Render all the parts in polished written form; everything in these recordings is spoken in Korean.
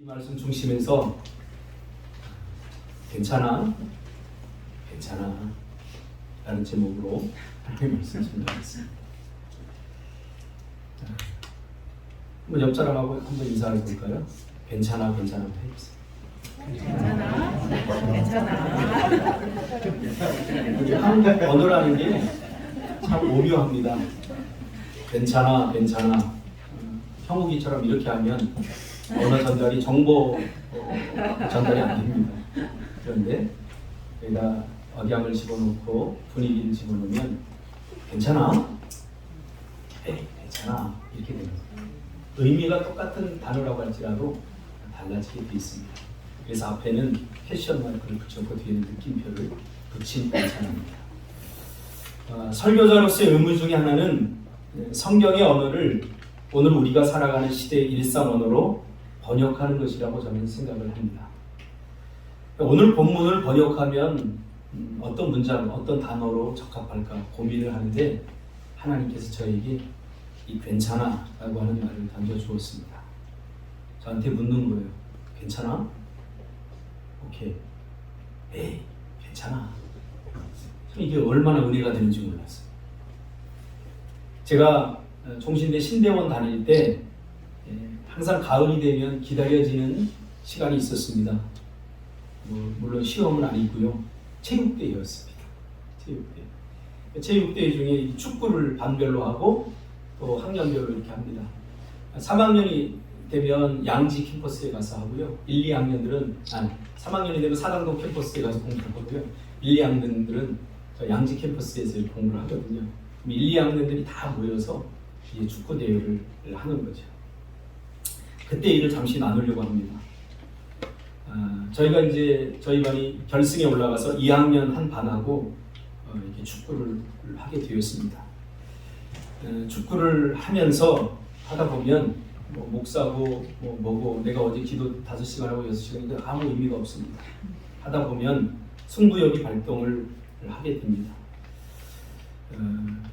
이 말씀 중심에서 괜찮아 라는 제목으로 하나님의 말씀 전하겠습니다. 한번 옆 사람하고 한번 인사해 볼까요? 괜찮아 해보세요. 괜찮아. 한국 언어라는 게 참 오묘합니다. 괜찮아. 형욱이처럼 이렇게 하면 언어 전달이 정보 전달이 안 됩니다. 그런데 여기다 억양을 집어넣고 분위기를 집어넣으면 괜찮아? 에이, 괜찮아. 이렇게 됩니다. 의미가 똑같은 단어라고 할지라도 달라지게 되어 있습니다. 그래서 앞에는 패션 마크를 붙였고 뒤에는 느낌표를 붙인 괜찮습니다. 설교자로서의 의무 중에 하나는 성경의 언어를 오늘 우리가 살아가는 시대의 일상 언어로 번역하는 것이라고 저는 생각을 합니다. 오늘 본문을 번역하면 어떤 문장, 어떤 단어로 적합할까 고민을 하는데 하나님께서 저에게 이 괜찮아 라고 하는 말을 던져주었습니다. 저한테 묻는 거예요. 괜찮아? 오케이. 에이, 괜찮아. 이게 얼마나 은혜가 되는지 몰랐어요. 제가 종신대 신대원 다닐 때 항상 가을이 되면 기다려지는 시간이 있었습니다. 물론 시험은 아니고요. 체육대회였습니다. 체육대회 중에 축구를 반별로 하고 또 학년별로 이렇게 합니다. 3학년이 되면 양지 캠퍼스에 가서 하고요. 1, 2학년들은 3학년이 되면 사당동 캠퍼스에 가서 공부를 하고요. 1, 2학년들은 양지 캠퍼스에서 공부를 하거든요. 1, 2학년들이 다 모여서 이제 축구 대회를 하는 거죠. 그때 일을 잠시 나누려고 합니다. 저희가 이제 저희 반이 결승에 올라가서 2학년 한 반하고 이렇게 축구를 하게 되었습니다. 축구를 하면서 하다 보면 목사고 뭐고 내가 어제 기도 5시간 하고 6시간인데 아무 의미가 없습니다. 하다 보면 승부욕이 발동을 하게 됩니다.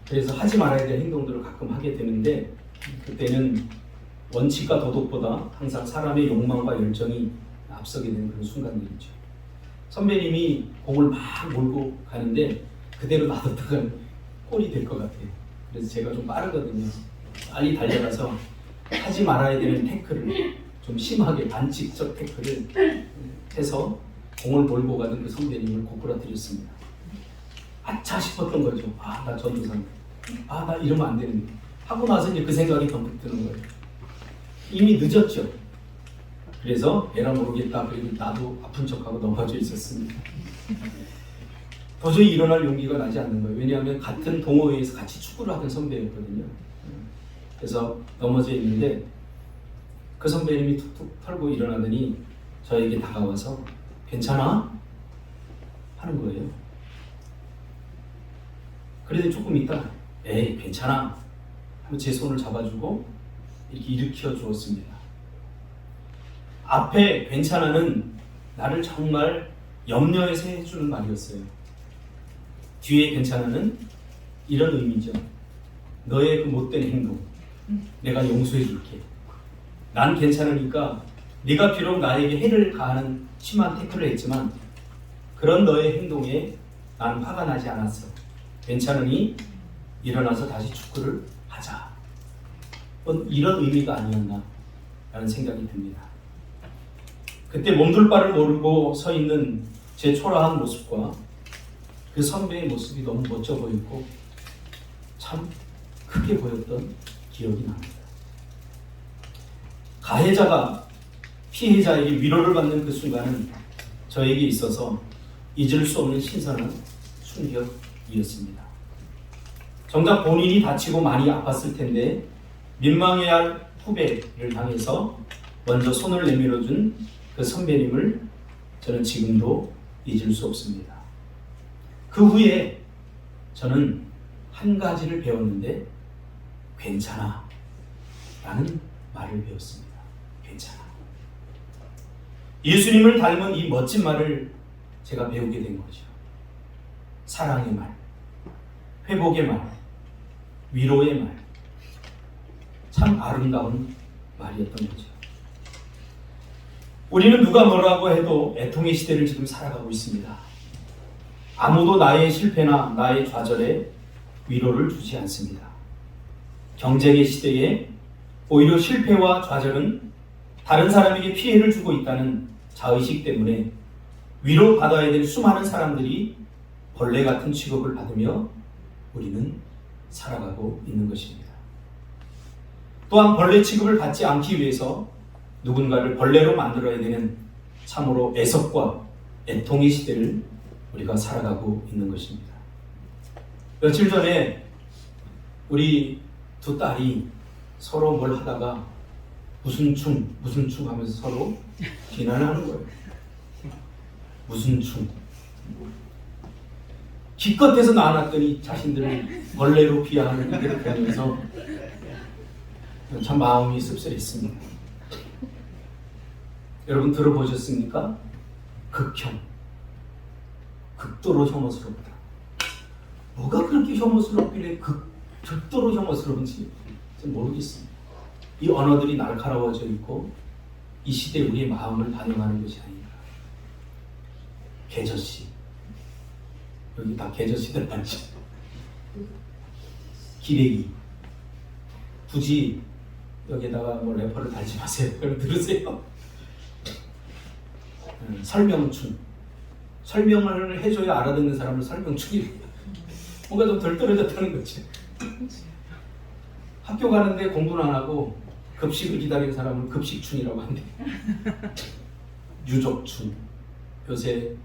그래서 하지 말아야 될 행동들을 가끔 하게 되는데 그때는 원칙과 도덕보다 항상 사람의 욕망과 열정이 앞서게 되는 그런 순간들이죠. 선배님이 공을 막 몰고 가는데 그대로 놔뒀다가 골이 될 것 같아요. 그래서 제가 좀 빠르거든요. 빨리 달려가서 하지 말아야 되는 태클을 좀 심하게 반칙적 태클을 해서 공을 몰고 가던 그 선배님을 고꾸라뜨렸습니다. 아차 싶었던 거죠. 나 전도사인데. 나 이러면 안 되는데. 하고 나서 이제 그 생각이 번뜩 드는 거예요. 이미 늦었죠. 그래서 에라 모르겠다. 그래도 나도 아픈 척하고 넘어져 있었습니다. 도저히 일어날 용기가 나지 않는 거예요. 왜냐하면 같은 동호회에서 같이 축구를 하던 선배였거든요. 그래서 넘어져 있는데 그 선배님이 툭툭 털고 일어나더니 저에게 다가와서 괜찮아? 하는 거예요. 그래도 조금 있다 에이 괜찮아 하면 제 손을 잡아주고 이렇게 일으켜 주었습니다. 앞에 괜찮아는 나를 정말 염려해서 해주는 말이었어요. 뒤에 괜찮아는 이런 의미죠. 너의 그 못된 행동 내가 용서해 줄게. 난 괜찮으니까 네가 비록 나에게 해를 가하는 심한 태클을 했지만 그런 너의 행동에 나는 화가 나지 않았어. 괜찮으니 일어나서 다시 축구를 하자. 이런 의미가 아니었나 라는 생각이 듭니다. 그때 몸둘 바를 모르고 서 있는 제 초라한 모습과 그 선배의 모습이 너무 멋져 보였고 참 크게 보였던 기억이 납니다. 가해자가 피해자에게 위로를 받는 그 순간은 저에게 있어서 잊을 수 없는 신선한 충격이었습니다. 정작 본인이 다치고 많이 아팠을 텐데 민망해야 할 후배를 당해서 먼저 손을 내밀어준 그 선배님을 저는 지금도 잊을 수 없습니다. 그 후에 저는 한 가지를 배웠는데 괜찮아 라는 말을 배웠습니다. 괜찮아. 예수님을 닮은 이 멋진 말을 제가 배우게 된 거죠. 사랑의 말, 회복의 말, 위로의 말, 참 아름다운 말이었던 거죠. 우리는 누가 뭐라고 해도 애통의 시대를 지금 살아가고 있습니다. 아무도 나의 실패나 나의 좌절에 위로를 주지 않습니다. 경쟁의 시대에 오히려 실패와 좌절은 다른 사람에게 피해를 주고 있다는 자의식 때문에 위로받아야 될 수많은 사람들이 벌레 같은 취급을 받으며 우리는 살아가고 있는 것입니다. 또한 벌레 취급을 받지 않기 위해서 누군가를 벌레로 만들어야 되는 참으로 애석과 애통의 시대를 우리가 살아가고 있는 것입니다. 며칠 전에 우리 두 딸이 서로 뭘 하다가 무슨 충 하면서 서로 비난을 하는 거예요. 무슨 충. 기껏해서 낳아놨더니 자신들을 벌레로 비하하는 이들을 보면서 참 마음이 씁쓸했습니다. 여러분 들어보셨습니까? 극혐. 극도로 혐오스럽다. 뭐가 그렇게 혐오스럽길래 극도로 혐오스러운지 모르겠습니다. 이 언어들이 날카로워져 있고 이 시대 우리의 마음을 반영하는 것이 아닌가. 개저씨. 여기 다 개저씨들 많지. 기레기. 굳이 여기에다가 뭐 래퍼를 달지 마세요. 그럼 들으세요. 설명충. 설명을 해줘야 알아듣는 사람을 설명충이래요. 뭔가 좀 덜 떨어졌다는 거지. 학교 가는데 공부는 안 하고 급식을 기다리는 사람은 급식충이라고 한대. 유족충. 요새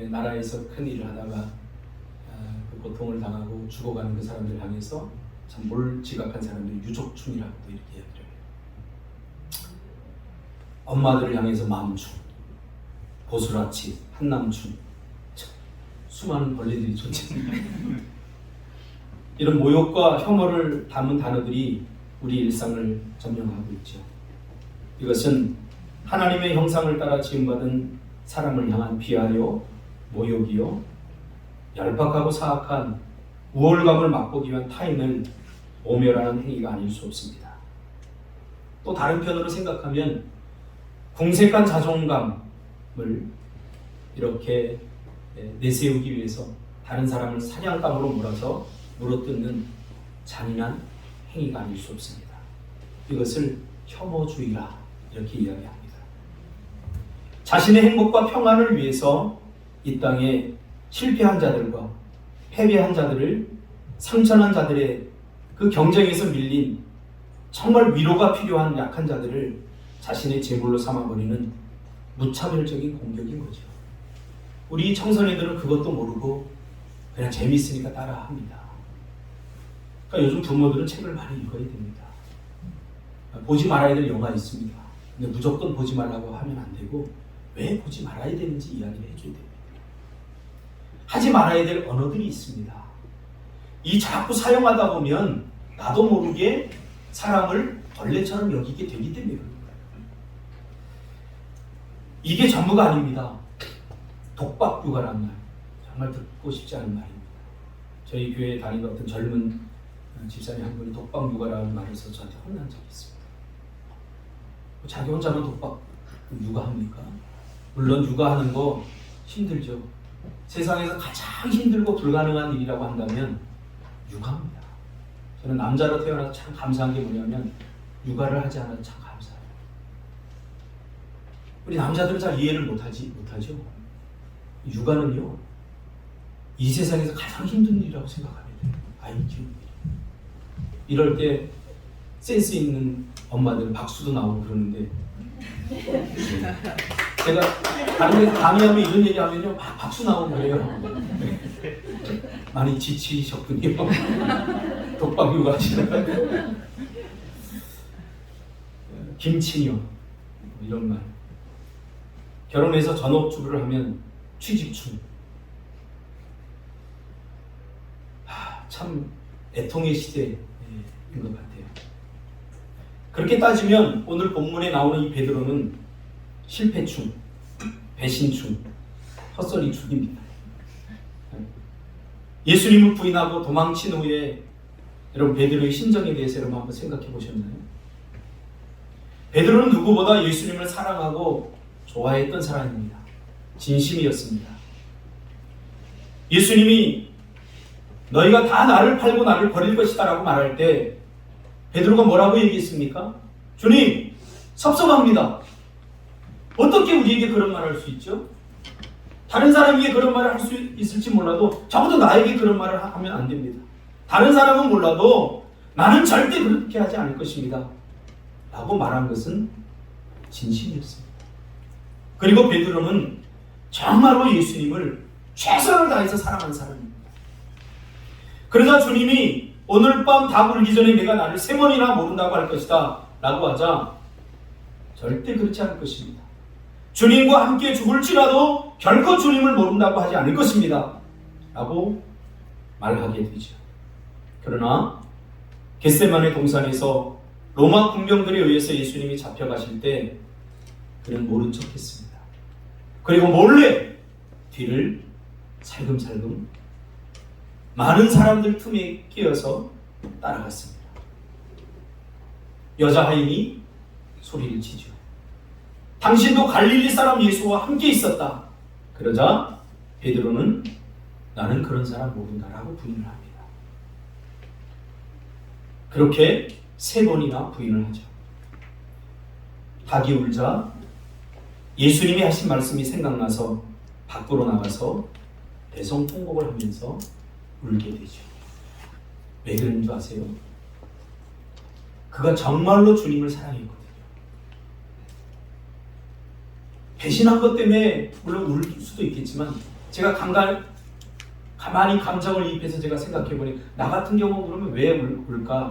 나라에서 큰 일을 하다가 그 고통을 당하고 죽어가는 그 사람들 향해서 참 몰지각한 사람들이 유족충이라고 이렇게 이야기를 해요. 엄마들을 향해서 마음충, 보수라치, 한남충, 수많은 벌레들이 존재합니다. 이런 모욕과 혐오를 담은 단어들이 우리 일상을 점령하고 있죠. 이것은 하나님의 형상을 따라 지음받은 사람을 향한 비하여 모욕이요, 얄팍하고 사악한 우월감을 맛보기 위한 타인을 모멸하는 행위가 아닐 수 없습니다. 또 다른 편으로 생각하면 궁색한 자존감을 이렇게 내세우기 위해서 다른 사람을 사냥감으로 몰아서 물어뜯는 잔인한 행위가 아닐 수 없습니다. 이것을 혐오주의라 이렇게 이야기합니다. 자신의 행복과 평안을 위해서 이 땅에 실패한 자들과 패배한 자들을, 상처난 자들의 그 경쟁에서 밀린 정말 위로가 필요한 약한 자들을 자신의 제물로 삼아버리는 무차별적인 공격인 거죠. 우리 청소년들은 그것도 모르고 그냥 재밌으니까 따라합니다. 그러니까 요즘 부모들은 책을 많이 읽어야 됩니다. 보지 말아야 될 영화 있습니다. 근데 무조건 보지 말라고 하면 안 되고 왜 보지 말아야 되는지 이야기를 해줘야 됩니다. 하지 말아야 될 언어들이 있습니다. 이 자꾸 사용하다 보면 나도 모르게 사람을 벌레처럼 여기게 되기 때문에 그런 거예요. 이게 전부가 아닙니다. 독박육아라는 말, 정말 듣고 싶지 않은 말입니다. 저희 교회에 다니는 어떤 젊은 집사님 한 분이 독박육아라는 말을 써서 저한테 혼난 적이 있습니다. 자기 혼자만 독박 육아합니까? 물론 육아하는 거 힘들죠. 세상에서 가장 힘들고 불가능한 일이라고 한다면 육아입니다. 저는 남자로 태어나서 참 감사한 게 뭐냐면 육아를 하지 않아도 참 감사해요. 우리 남자들은 잘 이해를 못하죠. 육아는요, 이 세상에서 가장 힘든 일이라고 생각하면 돼요. 아이 키우는 일. 이럴 때 센스 있는 엄마들 박수도 나오고 그러는데 제가 다른 데서 강의하면 이런 얘기하면요 막 박수 나오고 그래요. 많이 지치셨군요. 독박육아 하시다가. 김치녀 이런 말. 결혼해서 전업주부를 하면 취직충. 참 애통의 시대인 것 같아요. 그렇게 따지면 오늘 본문에 나오는 이 베드로는 실패충, 배신충, 헛소리충입니다. 예수님을 부인하고 도망친 후에 여러분 베드로의 심정에 대해서 여러분 한번 생각해 보셨나요? 베드로는 누구보다 예수님을 사랑하고 좋아했던 사람입니다. 진심이었습니다. 예수님이 너희가 다 나를 팔고 나를 버릴 것이다 라고 말할 때 베드로가 뭐라고 얘기했습니까? 주님, 섭섭합니다. 어떻게 우리에게 그런 말을 할 수 있죠? 다른 사람에게 그런 말을 할 수 있을지 몰라도 적어도 나에게 그런 말을 하면 안 됩니다. 다른 사람은 몰라도 나는 절대 그렇게 하지 않을 것입니다. 라고 말한 것은 진심이었습니다. 그리고 베드로는 정말로 예수님을 최선을 다해서 사랑한 사람입니다. 그러자 주님이 오늘 밤 다 울기 전에 내가 나를 3번이나 모른다고 할 것이다 라고 하자 절대 그렇지 않을 것입니다. 주님과 함께 죽을지라도 결코 주님을 모른다고 하지 않을 것입니다 라고 말하게 되죠. 그러나 겟세마네 동산에서 로마 군병들에 의해서 예수님이 잡혀가실 때 그는 모른 척 했습니다. 그리고 몰래 뒤를 살금살금 많은 사람들 틈에 끼어서 따라갔습니다. 여자 하인이 소리를 치죠. 당신도 갈릴리 사람 예수와 함께 있었다. 그러자 베드로는 나는 그런 사람 모른다라고 부인을 합니다. 그렇게 3번이나 부인을 하죠. 닭이 울자 예수님이 하신 말씀이 생각나서 밖으로 나가서 대성통곡을 하면서 울게 되죠. 왜 그런 줄 아세요? 그가 정말로 주님을 사랑했거든요. 배신한 것 때문에 물론 울 수도 있겠지만 제가 가만히 감정을 이입해서 제가 생각해보니 나 같은 경우 그러면 왜 울까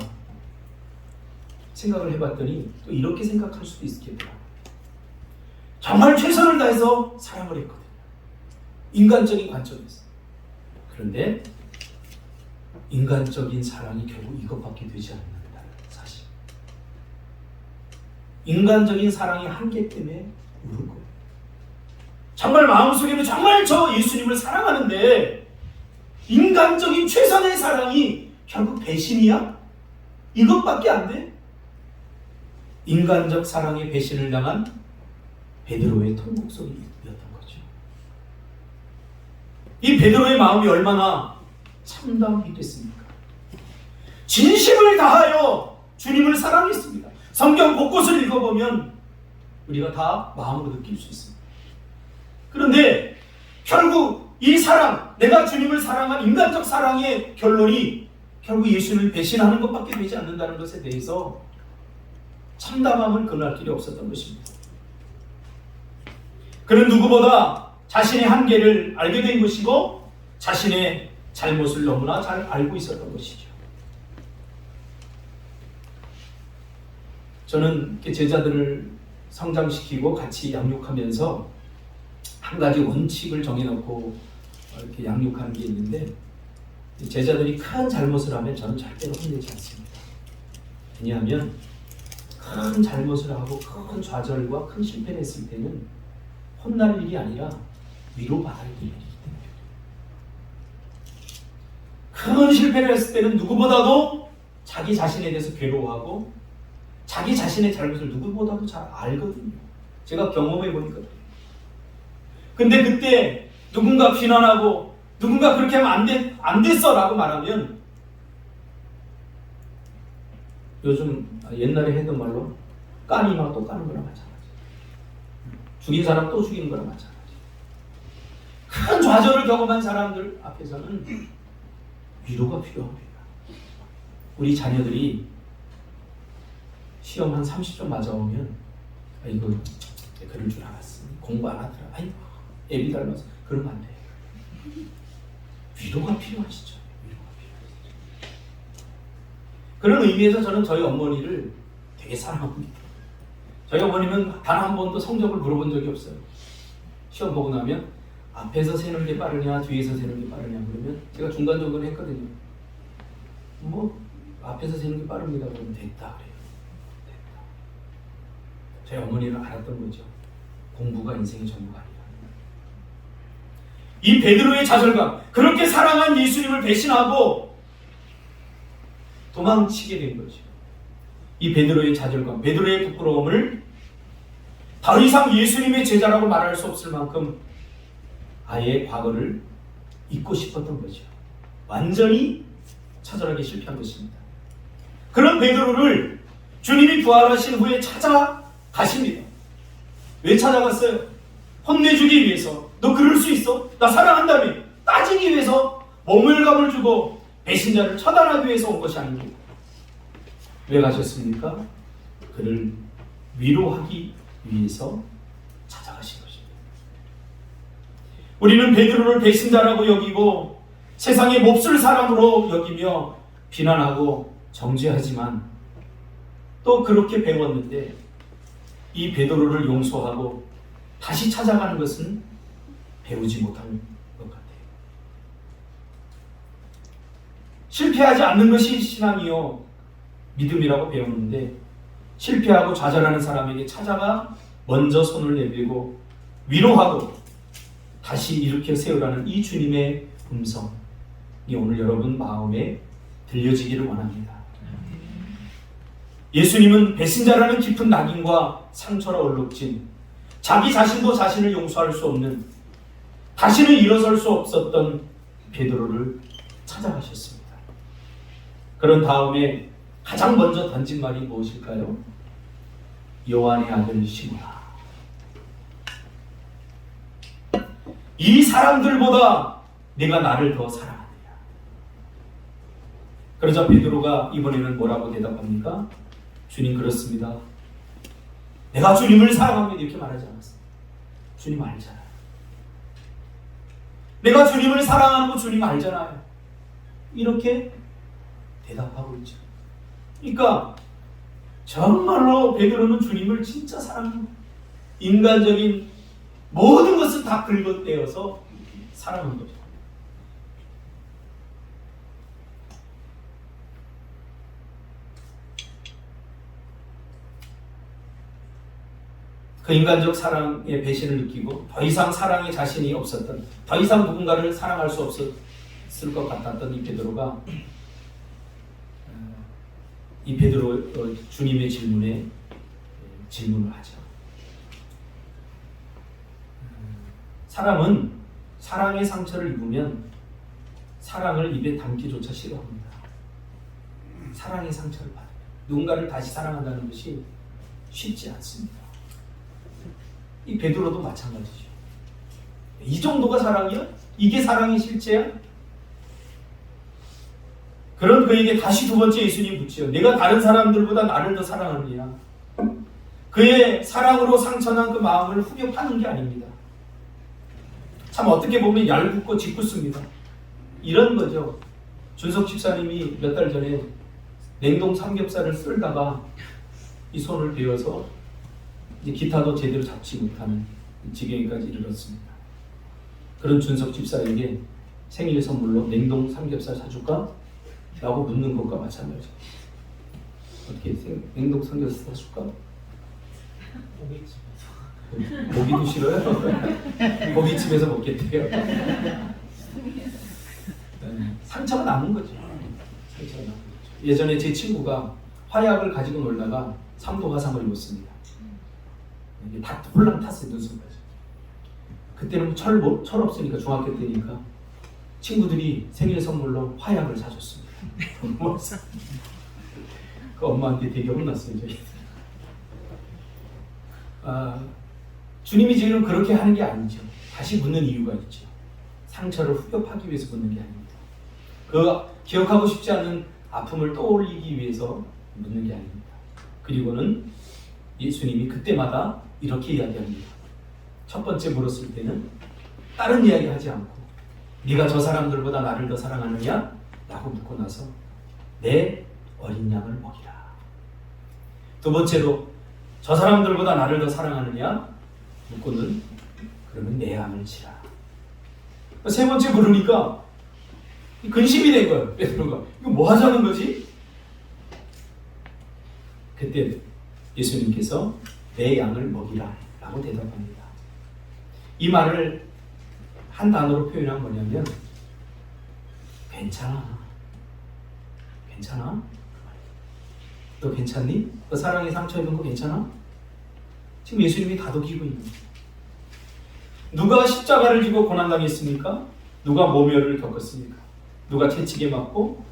생각을 해봤더니 또 이렇게 생각할 수도 있겠다. 정말 최선을 다해서 사랑을 했거든요. 인간적인 관점에서. 그런데 인간적인 사랑이 결국 이것밖에 되지 않는다는 사실. 인간적인 사랑의 한계 때문에 우는 거예요. 정말 마음속에는 정말 저 예수님을 사랑하는데 인간적인 최선의 사랑이 결국 배신이야? 이것밖에 안 돼? 인간적 사랑의 배신을 당한 베드로의 통곡성이었던 거죠. 이 베드로의 마음이 얼마나 참담했겠습니까? 진심을 다하여 주님을 사랑했습니다. 성경 곳곳을 읽어보면 우리가 다 마음으로 느낄 수 있습니다. 그런데 결국 이 사랑, 내가 주님을 사랑한 인간적 사랑의 결론이 결국 예수님을 배신하는 것밖에 되지 않는다는 것에 대해서 참담함을 금할 길이 없었던 것입니다. 그는 누구보다 자신의 한계를 알게 된 것이고 자신의 잘못을 너무나 잘 알고 있었던 것이죠. 저는 제자들을 성장시키고 같이 양육하면서 한 가지 원칙을 정해놓고 이렇게 양육하는 게 있는데 제자들이 큰 잘못을 하면 저는 절대로 혼내지 않습니다. 왜냐하면 큰 잘못을 하고 큰 좌절과 큰 실패를 했을 때는 혼날 일이 아니라 위로받을 일이기 때문에 큰 실패를 했을 때는 누구보다도 자기 자신에 대해서 괴로워하고 자기 자신의 잘못을 누구보다도 잘 알거든요. 제가 경험해 보니까 그래요. 근데 그때 누군가 비난하고 누군가 그렇게 하면 안 됐어 라고 말하면 요즘 옛날에 했던 말로 까니마 또 까는 거랑 마찬가지. 죽인 사람 또 죽이는 거랑 마찬가지. 큰 좌절을 경험한 사람들 앞에서는 위로가 필요합니다. 우리 자녀들이 시험 한 30점 맞아오면 아이고 그럴 줄 알았어. 공부 안 하더라. 아이고 애비 닮아서 그러면 안 돼요. 위로가 필요하시죠. 위로가 필요하시죠. 그런 의미에서 저는 저희 어머니를 되게 사랑합니다. 저희 어머니는 단 한 번도 성적을 물어본 적이 없어요. 시험 보고 나면 앞에서 세는 게 빠르냐 뒤에서 세는 게 빠르냐 그러면 제가 중간 정도는 했거든요. 뭐 앞에서 세는 게 빠릅니다 그러면 됐다 그래요. 됐다. 저희 어머니는 알았던 거죠. 공부가 인생의 전부가 아니라. 이 베드로의 좌절감, 그렇게 사랑한 예수님을 배신하고 도망치게 된 거죠. 이 베드로의 좌절감, 베드로의 부끄러움을 더 이상 예수님의 제자라고 말할 수 없을 만큼 아예 과거를 잊고 싶었던 거죠. 완전히 처절하게 실패한 것입니다. 그런 베드로를 주님이 부활하신 후에 찾아가십니다. 왜 찾아갔어요? 혼내주기 위해서. 너 그럴 수 있어? 나 사랑한다며. 따지기 위해서 모멸감을 주고 배신자를 처단하기 위해서 온 것이 아닙니다. 왜 가셨습니까? 그를 위로하기 위해서 찾아가신 것입니다. 우리는 베드로를 배신자라고 여기고 세상의 몹쓸 사람으로 여기며 비난하고 정죄하지만 또 그렇게 배웠는데 이 베드로를 용서하고 다시 찾아가는 것은 배우지 못한 것 같아요. 실패하지 않는 것이 신앙이요 믿음이라고 배웠는데 실패하고 좌절하는 사람에게 찾아가 먼저 손을 내밀고 위로하고 다시 일으켜 세우라는 이 주님의 음성이 오늘 여러분 마음에 들려지기를 원합니다. 예수님은 배신자라는 깊은 낙인과 상처로 얼룩진 자기 자신도 자신을 용서할 수 없는 다시는 일어설 수 없었던 베드로를 찾아가셨습니다. 그런 다음에 가장 먼저 던진 말이 무엇일까요? 요한의 아들 시몬아, 이 사람들보다 내가 나를 더 사랑하느냐. 그러자 베드로가 이번에는 뭐라고 대답합니까? 주님, 그렇습니다. 내가 주님을 사랑합니다. 이렇게 말하지 않았어요. 주님 알잖아요. 내가 주님을 사랑하는 거 주님 알잖아요. 이렇게 대답하고 있죠. 그러니까 정말로 베드로는 주님을 진짜 사랑합니다. 인간적인 모든 것을 다 긁어떼어서 사랑한 거죠. 그 인간적 사랑의 배신을 느끼고 더 이상 사랑에 자신이 없었던, 더 이상 누군가를 사랑할 수 없었을 것 같았던 이 베드로가 이 베드로 주님의 질문에 질문을 하죠. 사람은 사랑의 상처를 입으면 사랑을 입에 담기조차 싫어합니다. 사랑의 상처를 받으면 누군가를 다시 사랑한다는 것이 쉽지 않습니다. 이 베드로도 마찬가지죠. 이 정도가 사랑이야? 이게 사랑의 실체야? 그런 그에게 다시 두 번째 예수님 묻지요. 내가 다른 사람들보다 나를 더 사랑하느냐? 그의 사랑으로 상처난 그 마음을 후벼 파는 게 아닙니다. 참 어떻게 보면 얄궂고 짓궂습니다. 이런 거죠. 준석 집사님이 몇 달 전에 냉동 삼겹살을 썰다가 이 손을 베어서 이제 기타도 제대로 잡지 못하는 지경에까지 이르렀습니다. 그런 준석 집사에게 생일 선물로 냉동 삼겹살 사줄까? 라고 묻는 것과 마찬가지. 어떻게 냉동 삼겹살 사줄까? 고기도 싫어요? 고깃집에서 먹겠대요. 상처가 남은 거죠. 상처가 남은 거죠. 예전에 제 친구가 화약을 가지고 놀다가 3도 화상을 입었습니다. 다 홀랑 탔어요, 눈썹까지. 그때는 철 없으니까 중학교 때니까 친구들이 생일 선물로 화약을 사줬습니다. 그 엄마한테 되게 혼났어요, 저희. 주님이 지금 그렇게 하는 게 아니죠. 다시 묻는 이유가 있죠. 상처를 후벼 파기 위해서 묻는 게 아닙니다. 그 기억하고 싶지 않은 아픔을 떠올리기 위해서 묻는 게 아닙니다. 그리고는 예수님이 그때마다 이렇게 이야기합니다. 첫 번째 물었을 때는 다른 이야기 하지 않고 네가 저 사람들보다 나를 더 사랑하느냐? 라고 묻고 나서 내 어린 양을 먹이라. 두 번째로 저 사람들보다 나를 더 사랑하느냐? 묻고는 그러면 내 양을 치라. 세 번째 물으니까 근심이 된 거예요. 베드로가 이거 뭐 하자는 거지? 그때 예수님께서 내 양을 먹이라 라고 대답합니다. 이 말을 한 단어로 표현한 뭐냐면 괜찮아. 괜찮아? 너 괜찮니? 너 사랑에 상처 입은 거 괜찮아? 지금 예수님이 다독이고 있는 거예요. 누가 십자가를 지고 고난당했습니까? 누가 모멸을 겪었습니까? 누가 채찍에 맞고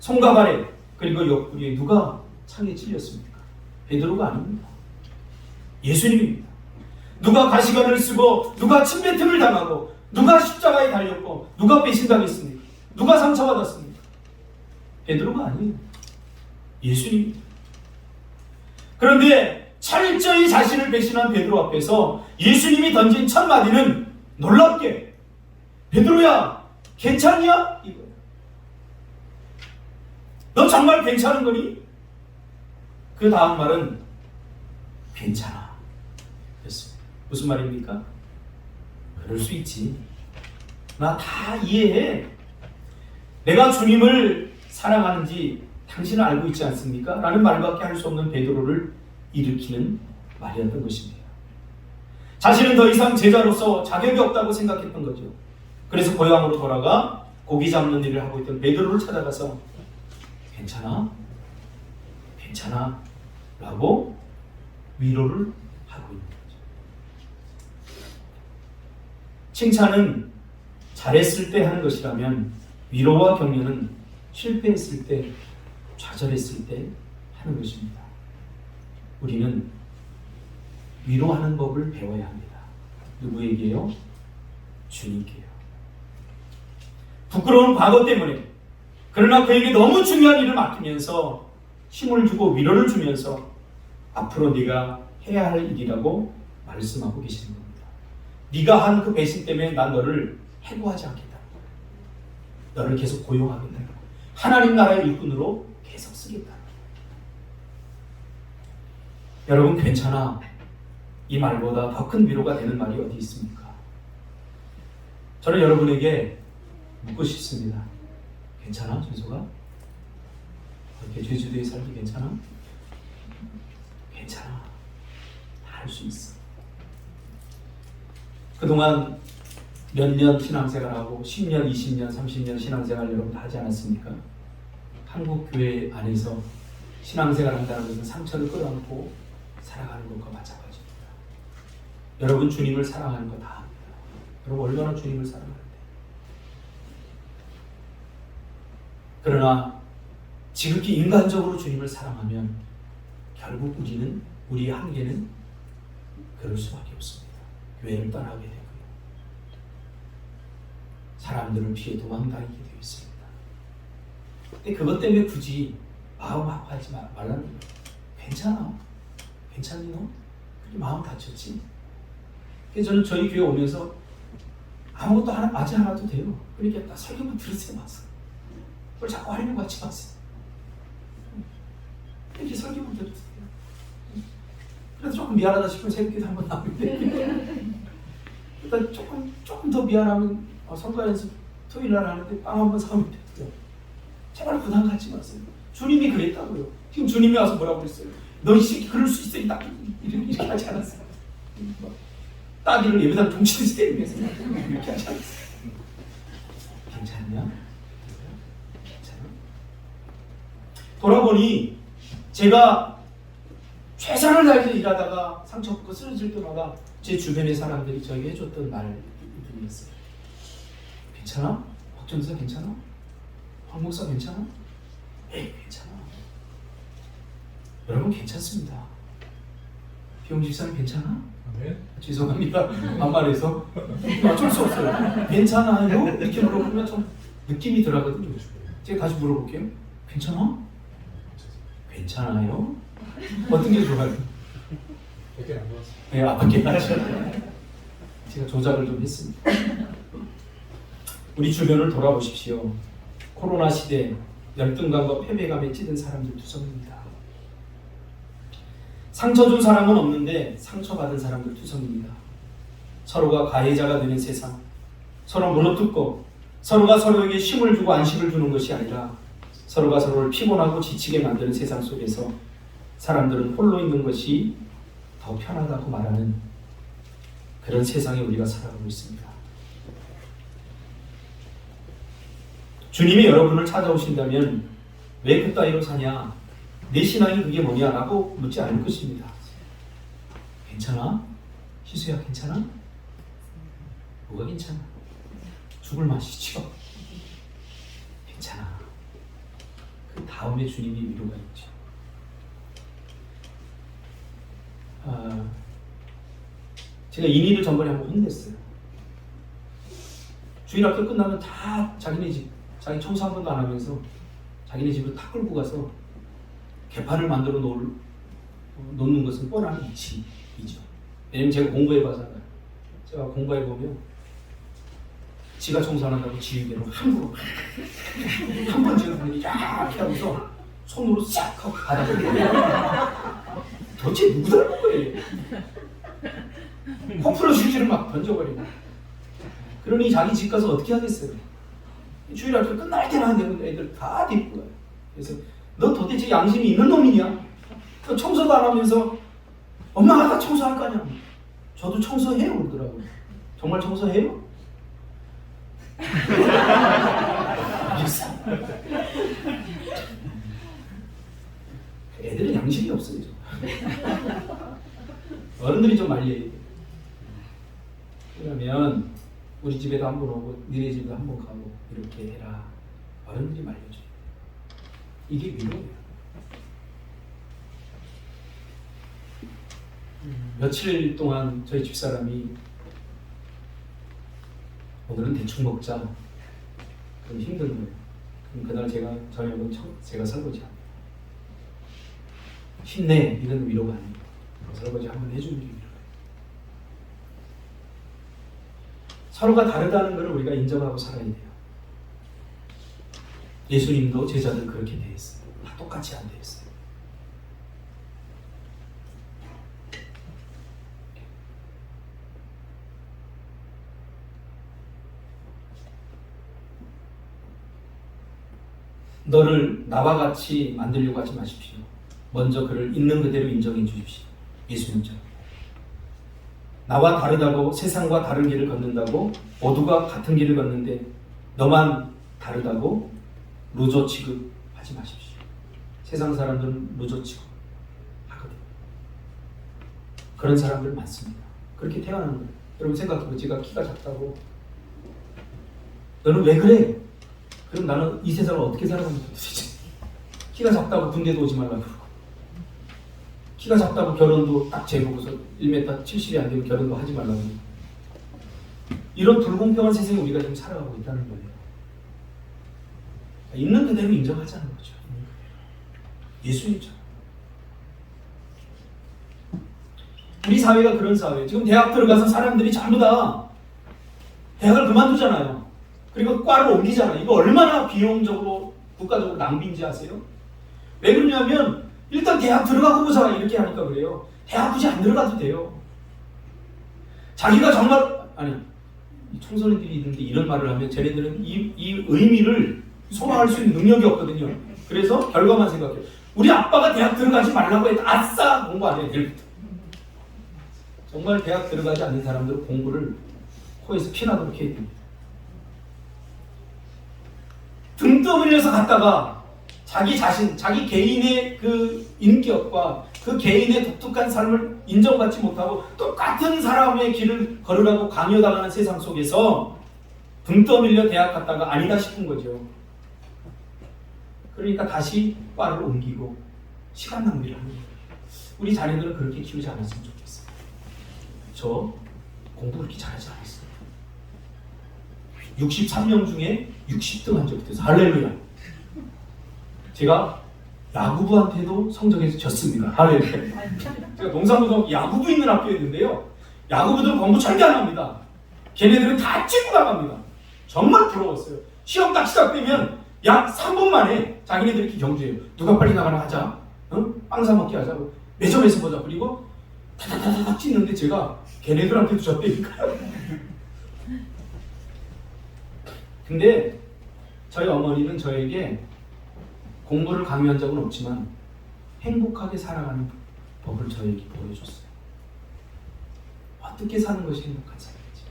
손과 발에 그리고 옆구리에 누가 창에 찔렸습니까? 베드로가 아닙니다. 예수님입니다. 누가 가시관을 쓰고 누가 침뱉음을 당하고 누가 십자가에 달렸고 누가 배신당했습니까? 누가 상처받았습니까? 베드로가 아니에요. 예수님입니다. 그런데 철저히 자신을 배신한 베드로 앞에서 예수님이 던진 첫 마디는 놀랍게 베드로야 괜찮냐? 이거예요. 너 정말 괜찮은 거니? 그 다음 말은 괜찮아 였습니다. 무슨 말입니까? 그럴 수 있지. 나 다 이해해. 내가 주님을 사랑하는지 당신은 알고 있지 않습니까? 라는 말밖에 할 수 없는 베드로를 일으키는 말이었던 것입니다. 자신은 더 이상 제자로서 자격이 없다고 생각했던 거죠. 그래서 고향으로 돌아가 고기 잡는 일을 하고 있던 베드로를 찾아가서 괜찮아? 괜찮아? 라고 위로를 하고 있는 거죠. 칭찬은 잘했을 때 하는 것이라면 위로와 격려는 실패했을 때, 좌절했을 때 하는 것입니다. 우리는 위로하는 법을 배워야 합니다. 누구에게요? 주님께요. 부끄러운 과거 때문에 그러나 그에게 너무 중요한 일을 맡기면서 힘을 주고 위로를 주면서 앞으로 네가 해야 할 일이라고 말씀하고 계시는 겁니다. 네가 한 그 배신 때문에 난 너를 해고하지 않겠다. 너를 계속 고용하겠다. 하나님 나라의 일꾼으로 계속 쓰겠다. 여러분 괜찮아. 이 말보다 더 큰 위로가 되는 말이 어디 있습니까? 저는 여러분에게 묻고 싶습니다. 괜찮아? 준수가? 이렇게 제주도에 살기 괜찮아? 괜찮아. 다 할 수 있어. 그동안 몇 년 신앙생활하고 10년, 20년, 30년 신앙생활 여러분 다 하지 않았습니까? 한국 교회 안에서 신앙생활 한다는 것은 상처를 끌어안고 살아가는 것과 마찬가지입니다. 여러분 주님을 사랑하는 거 다 합니다. 여러분 얼마나 주님을 사랑하는데. 그러나 지극히 인간적으로 주님을 사랑하면 결국 우리의 한계는 그럴 수밖에 없습니다. 교회를 떠나게 되고요. 사람들을 피해 도망다니게 되어 있습니다. 근데 그것 때문에 굳이 마음 아파하지 말라는 거예요. 괜찮아. 괜찮니 너? 그렇게 마음 다쳤지? 그래서 저는 저희 교회 오면서 아무것도 아직 안 와도 돼요. 그러니까 딱 설교만 들으세요. 와서. 그걸 자꾸 하려고 하지 마세요. 이렇게 설교만 들으세요. 그래서 조금 미안하다 싶으면 새벽기도 한번 나오는데 일단 조금 더 미안하면 선거 연습 토요일날 하는데 빵 한번 사오면 돼요. 제발 부담 갖지 마세요. 주님이 그랬다고요. 지금 주님이 와서 뭐라고 그랬어요? 너 이 새끼 그럴 수 있어. 이렇게 하지 않았어요. 따기를 예배당 종치듯이 때리면서 이렇게 하지 않았어요. 괜찮냐? 괜찮아? 돌아보니 제가 최선을 다해서 일하다가 상처받고 쓰러질 때마다 제 주변의 사람들이 저에게 해줬던 말들이었어요. 괜찮아? 박전사 괜찮아? 황 목사 괜찮아? 에이 괜찮아. 여러분 괜찮습니다. 비용 집사님 괜찮아? 네? 죄송합니다. 반말해서 어쩔 수 없어요. 괜찮아요? 이렇게 물어보면 좀 느낌이 들어가거든요. 제가 다시 물어볼게요. 괜찮아? 괜찮아요? 어떤 게 좋아요? 밖에 안 보았어요. 네, 밖에 나가셨네요. 제가 조작을 좀 했습니다. 우리 주변을 돌아보십시오. 코로나 시대 열등감과 패배감에 찌든 사람들 투성입니다. 상처 준 사람은 없는데 상처받은 사람들 투성입니다. 서로가 가해자가 되는 세상, 서로 물어뜯고 서로가 서로에게 힘을 주고 안식을 주는 것이 아니라 서로가 서로를 피곤하고 지치게 만드는 세상 속에서 사람들은 홀로 있는 것이 더 편하다고 말하는 그런 세상에 우리가 살아가고 있습니다. 주님이 여러분을 찾아오신다면 왜 그따위로 사냐? 내 신앙이 그게 뭐냐라고 묻지 않을 것입니다. 괜찮아? 희수야 괜찮아? 뭐가 괜찮아? 죽을 맛이죠. 괜찮아. 그 다음에 주님이 위로가 있죠. 제가 인이를 전번에 한번 혼냈어요. 주일학교 끝나면 다 자기네 집, 자기 청소 한 번도 안 하면서 자기네 집을 다 끌고 가서 개판을 만들어 놓는 것은 뻔한 이치이죠. 왜냐면 제가 공부해봐서 알아요. 제가 공부해보면 지가 청소 안 한다고 지휘대로 함부로 한 번 지금 이렇게 하고서 손으로 싹 하고 바닥을 도대체 누구 닮은 거예요? 코프로 휴지를 막 던져버리고. 그러니 자기 집 가서 어떻게 하겠어요? 주일학교 끝날 때나 되면 애들 다 데리고 가요. 그래서 너 도대체 양심이 있는 놈이냐? 너 청소도 안 하면서 엄마가 다 청소할 거 아니야? 저도 청소해요 그러더라고요. 정말 청소해요? 애들은 양심이 없어요. 어른들이 좀 말려야 돼요. 그러면 우리 집에도 한번 오고 니네 집에도 한번 가고 이렇게 해라. 어른들이 말려줘요. 이게 위로예요. 며칠 동안 저희 집사람이 오늘은 대충 먹자. 그럼 힘든 거예요. 그럼 그날 저녁은 제가 설거지합니다. 힘내 이런 위로가 아니에요. 설거지 한번 해주는 게 위로예요. 서로가 다르다는 것을 우리가 인정하고 살아야 돼요. 예수님도 제자들 그렇게 대했어요. 다 똑같이 안 대했어요. 너를 나와 같이 만들려고 하지 마십시오. 먼저 그를 있는 그대로 인정해 주십시오. 예수님처럼. 나와 다르다고 세상과 다른 길을 걷는다고 모두가 같은 길을 걷는데 너만 다르다고 루저 취급하지 마십시오. 세상 사람들은 루저 취급하거든요. 그런 사람들 많습니다. 그렇게 태어난 거예요. 여러분 생각해보세요. 제가 키가 작다고 너는 왜 그래? 그럼 나는 이 세상을 어떻게 살아가는 거지? 키가 작다고 군대도 오지 말라고 그러고 키가 작다고 결혼도 딱 재보고서 1m 70이 안 되면 결혼도 하지 말라고 그러고 이런 불공평한 세상에 우리가 지금 살아가고 있다는 거예요. 있는 그대로 인정하자는 거죠. 예수님처럼. 우리 사회가 그런 사회예요. 지금 대학 들어가서 사람들이 전부 다 대학을 그만두잖아요. 그리고 과를 옮기잖아요. 이거 얼마나 비용적으로 국가적으로 낭비인지 아세요? 왜 그러냐면 일단 대학 들어가고 보자 이렇게 하니까 그래요. 대학 굳이 안 들어가도 돼요. 자기가 정말 청소년들이 있는데 이런 말을 하면 쟤네들은 이 의미를 소화할 수 있는 능력이 없거든요. 그래서 결과만 생각해요. 우리 아빠가 대학 들어가지 말라고 했다. 아싸! 공부 안 해. 내일부터. 정말 대학 들어가지 않는 사람들은 공부를 코에서 피나도록 해야 됩니다. 등 떠밀려서 갔다가 자기 자신, 자기 개인의 그 인격과 그 개인의 독특한 삶을 인정받지 못하고 똑같은 사람의 길을 걸으라고 강요당하는 세상 속에서 등 떠밀려 대학 갔다가 아니다 싶은 거죠. 그러니까 다시 과를 옮기고 시간 낭비를 하는 거예요. 우리 자녀들은 그렇게 키우지 않았으면 좋겠어요. 저 공부 그렇게 잘하지 않았어요. 63명 중에 60등 한 적이 있어요. 할렐루야. 제가 야구부한테도 성적에서 졌습니다. 할렐루야. 제가 농산부동 야구부 있는 학교였는데요. 야구부들은 공부 절대 안 합니다. 걔네들은 다 찍고 나갑니다. 정말 부러웠어요. 시험 딱 시작되면 약 3분 만에 자기네들끼리 경주해요. 누가 빨리 나가나 하자. 빵 사 먹기 하자고. 매점에서 보자. 그리고 타타타타 찍는데 제가 걔네들한테도 졌다니까요. 근데 저희 어머니는 저에게 공부를 강요한 적은 없지만 행복하게 살아가는 법을 저에게 보여줬어요. 어떻게 사는 것이 행복한 삶인지.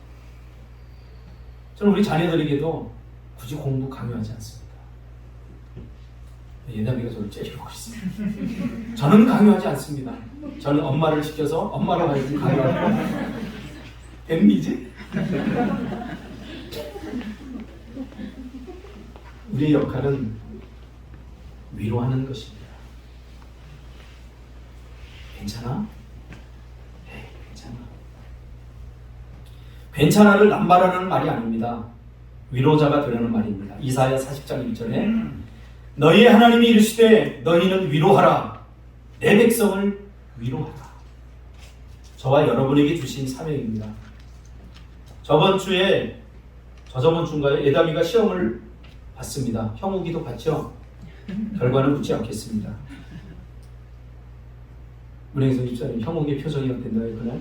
저는 우리 자녀들에게도 굳이 공부 강요하지 않습니다. 예담이가 저를 째려보고 있습니다. 저는 강요하지 않습니다. 저는 엄마를 시켜서 엄마로 하여금 강요하고 뱀미지? 우리의 역할은 위로하는 것입니다. 괜찮아? 네, 괜찮아. 괜찮아를 남발하는 말이 아닙니다. 위로자가 되려는 말입니다. 이사야 40장 1절에 너희의 하나님이 이르시되 너희는 위로하라. 내 백성을 위로하라. 저와 여러분에게 주신 사명입니다. 저번 주인가요? 예담이가 시험을 봤습니다. 형우기도 봤죠? 결과는 묻지 않겠습니다. 문혜성 집사님, 형욱의 표정이 어땠나요, 그날?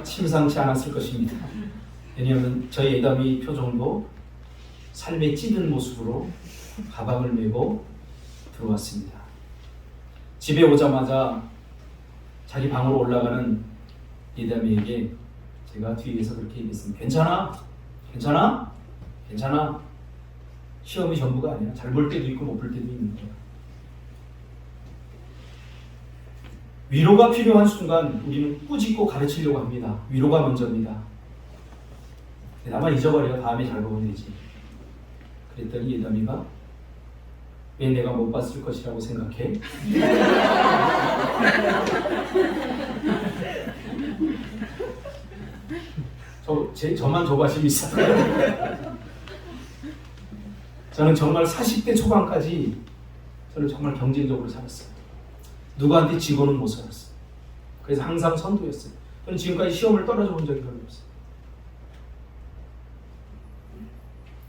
심상치 않았을 것입니다. 왜냐하면 저희 예담이 표정도 삶에 찌든 모습으로 가방을 메고 들어왔습니다. 집에 오자마자 자기 방으로 올라가는 예담이에게 제가 뒤에서 그렇게 얘기했습니다. 괜찮아? 괜찮아? 괜찮아? 시험이 전부가 아니야. 잘 볼 때도 있고 못 볼 때도 있는 거야. 위로가 필요한 순간 우리는 꾸짖고 가르치려고 합니다. 위로가 먼저입니다. 나만 잊어버려. 다음에 잘 보면 되지. 그랬더니 예담이가 왜 내가 못 봤을 것이라고 생각해? 저만 조바심이 있어요. 저는 정말 40대 초반까지 저는 정말 경쟁적으로 살았어요. 누구한테 지고는 못 살았어요. 그래서 항상 선두였어요. 저는 지금까지 시험을 떨어져 본 적이 별로 없어요.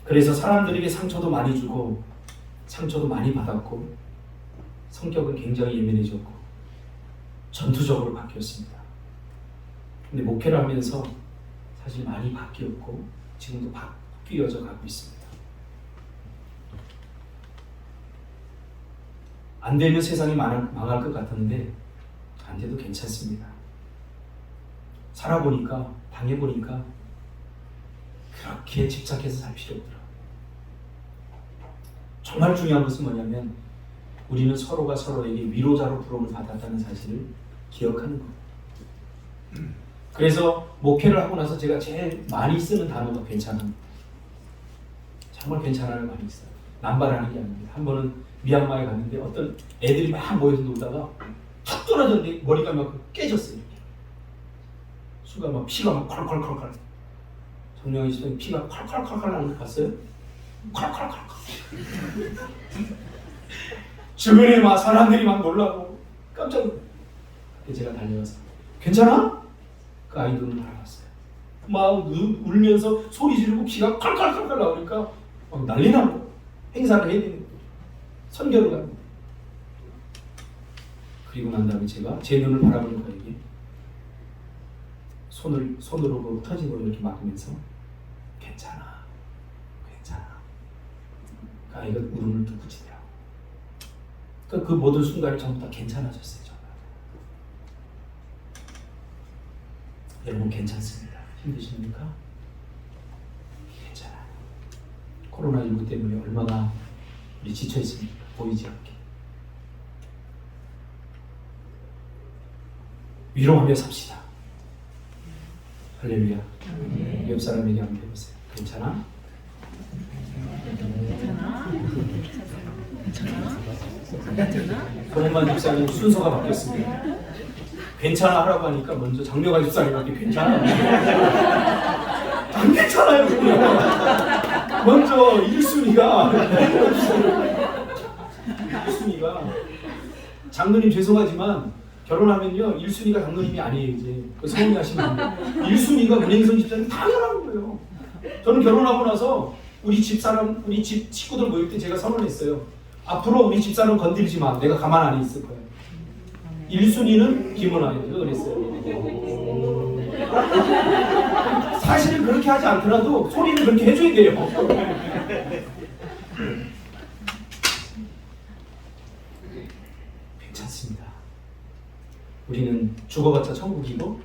그래서 사람들에게 상처도 많이 주고 상처도 많이 받았고 성격은 굉장히 예민해졌고 전투적으로 바뀌었습니다. 근데 목회를 하면서 사실 많이 바뀌었고 지금도 바뀌어져 가고 있습니다. 안 되면 세상이 망할 것 같았는데 안 돼도 괜찮습니다. 살아보니까 당해보니까 그렇게 집착해서 살 필요 없더라고요. 정말 중요한 것은 뭐냐면 우리는 서로가 서로에게 위로자로 부름을 받았다는 사실을 기억하는 거예요. 그래서 목회를 하고 나서 제가 제일 많이 쓰는 단어가 괜찮아. 정말 괜찮아를 많이 써요. 남발하는 게 아닙니다. 한 번은 미얀마에 갔는데 어떤 애들이 막 모여서 놀다가 탁 떨어졌는데 머리가 막 깨졌어요. 이렇게. 수가 막 피가 막 콸콸콸콸. 정명희 씨는 피가 콸콸콸콸 나는 거 봤어요? 콸콸콸콸. 주변에 막 사람들이 막 놀라고 깜짝 놀랐어요. 제가 달려가서 괜찮아? 그 아이 눈을 바라봤어요. 막 울면서 소리 지르고 피가 콸콸콸콸 나오니까 막 난리 나고 행사를 해야 되는 거예요. 선교를 갑니다. 그리고 난 다음에 제가 제 눈을 바라보는 거에게 손으로 그 터진 걸 이렇게 막으면서 괜찮아, 괜찮아. 그 아이가 울음을 뚝 그치더라고. 그 모든 순간이 전부 다 괜찮아졌어요. 정말. 여러분 괜찮습니다. 힘드십니까? 괜찮아요. 코로나19 때문에 얼마나 우리 지쳐 있습니까? 보이지 않게. 위로하며 삽시다. 할렐루야. 옆 사람에게 한번 해보세요. 괜찮아? 손만 집사님 순서가 바뀌었습니다. 괜찮아 하라고 하니까 먼저 장명환 집사님한테 괜찮아. 안 괜찮아요. 그냥. 먼저 1순위가 장로님 죄송하지만 결혼하면요 1순위가 장로님이 아니에요. 이제 서운해하시면 안 돼요. 1순위가 문행성 집사님 당연한 거예요. 저는 결혼하고 나서 우리 집 식구들 모일 때 제가 선언했어요. 앞으로 우리 집사람 건들지 마. 내가 가만 안 있을 거야. 1순위는 김은아예요. 그랬어요. 사실은 그렇게 하지 않더라도 소리는 그렇게 해줘야 돼요. 괜찮습니다. 우리는 죽어봤자 천국이고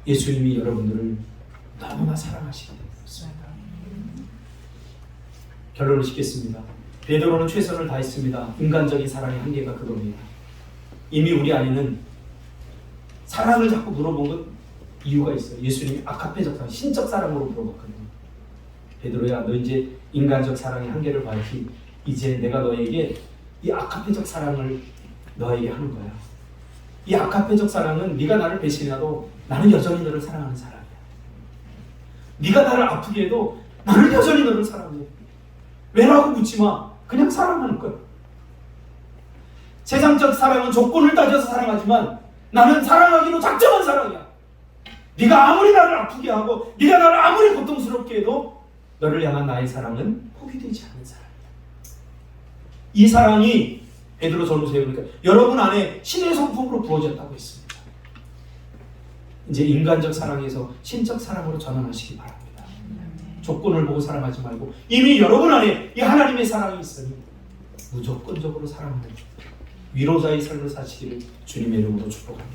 예수님이 여러분들을 너무나 사랑하시기 때문에 그렇습니다. 결론을 짓겠습니다. 베드로는 최선을 다했습니다. 인간적인 사랑의 한계가 그겁니다. 이미 우리 안에는 사랑을 자꾸 물어본 건 이유가 있어요. 예수님이 아카페적 사랑, 신적 사랑으로 물어봤거든요. 베드로야, 너 이제 인간적 사랑의 한계를 봤지. 이제 내가 너에게 이 아카페적 사랑을 너에게 하는 거야. 이 아카페적 사랑은 네가 나를 배신해도 나는 여전히 너를 사랑하는 사람이야. 네가 나를 아프게 해도 나는 여전히 너를 사랑해. 왜라고 묻지 마. 그냥 사랑하는 거야. 세상적 사랑은 조건을 따져서 사랑하지만 나는 사랑하기로 작정한 사랑이야. 네가 아무리 나를 아프게 하고 네가 나를 아무리 고통스럽게 해도 너를 향한 나의 사랑은 포기되지 않는 사랑이야. 이 사랑이 베드로 전후서에 그러니까 여러분 안에 신의 성품으로 부어졌다고 했습니다. 이제 인간적 사랑에서 신적 사랑으로 전환하시기 바랍니다. 조건을 보고 사랑하지 말고 이미 여러분 안에 이 하나님의 사랑이 있으니 무조건적으로 사랑하는 위로자의 삶을 사시기를 주님의 이름으로 축복합니다.